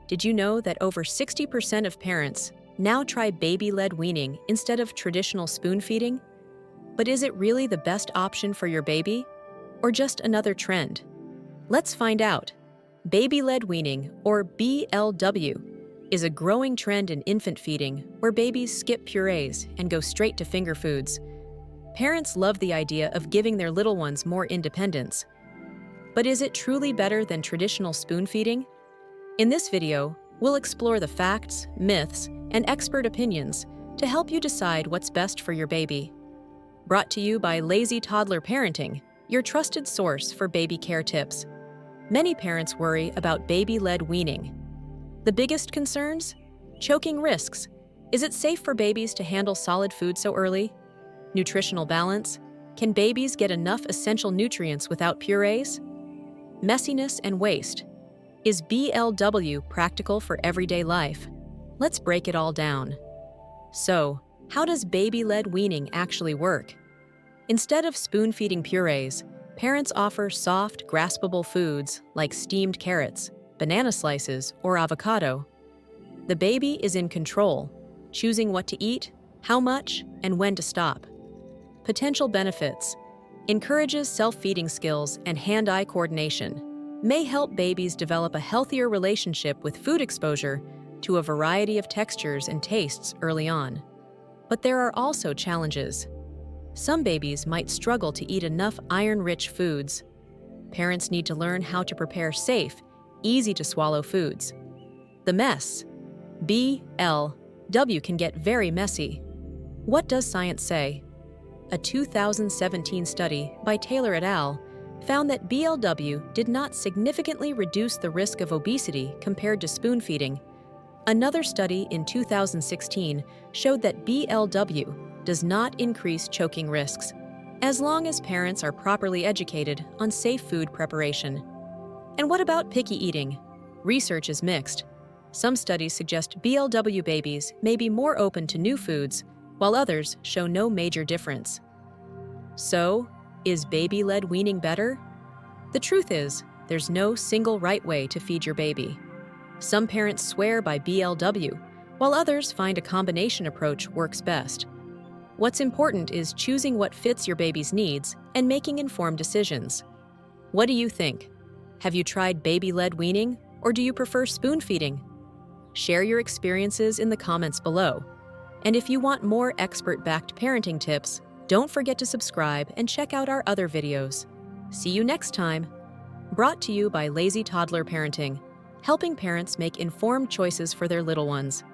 Did you know that over 60% of parents now try baby-led weaning instead of traditional spoon feeding? But is it really the best option for your baby? Or just another trend? Let's find out. Baby-led weaning, or BLW, is a growing trend in infant feeding where babies skip purees and go straight to finger foods. Parents love the idea of giving their little ones more independence. But is it truly better than traditional spoon feeding? In this video, we'll explore the facts, myths, and expert opinions to help you decide what's best for your baby. Brought to you by Lazy Toddler Parenting, your trusted source for baby care tips. Many parents worry about baby-led weaning. The biggest concerns? Choking risks. Is it safe for babies to handle solid food so early? Nutritional balance. Can babies get enough essential nutrients without purees? Messiness and waste. Is BLW practical for everyday life? Let's break it all down. So, how does baby-led weaning actually work? Instead of spoon-feeding purees, parents offer soft, graspable foods like steamed carrots, banana slices, or avocado. The baby is in control, choosing what to eat, how much, and when to stop. Potential benefits: encourages self-feeding skills and hand-eye coordination, may help babies develop a healthier relationship with food exposure to a variety of textures and tastes early on. But there are also challenges. Some babies might struggle to eat enough iron-rich foods. Parents need to learn how to prepare safe, easy-to-swallow foods. The mess. BLW can get very messy. What does science say? A 2017 study by Taylor et al. Found that BLW did not significantly reduce the risk of obesity compared to spoon feeding. Another study in 2016 showed that BLW does not increase choking risks, as long as parents are properly educated on safe food preparation. And what about picky eating? Research is mixed. Some studies suggest BLW babies may be more open to new foods, while others show no major difference. So, is baby-led weaning better? The truth is, there's no single right way to feed your baby. Some parents swear by BLW, while others find a combination approach works best. What's important is choosing what fits your baby's needs and making informed decisions. What do you think? Have you tried baby-led weaning, or do you prefer spoon feeding? Share your experiences in the comments below. And if you want more expert-backed parenting tips, don't forget to subscribe and check out our other videos. See you next time. Brought to you by Lazy Toddler Parenting, helping parents make informed choices for their little ones.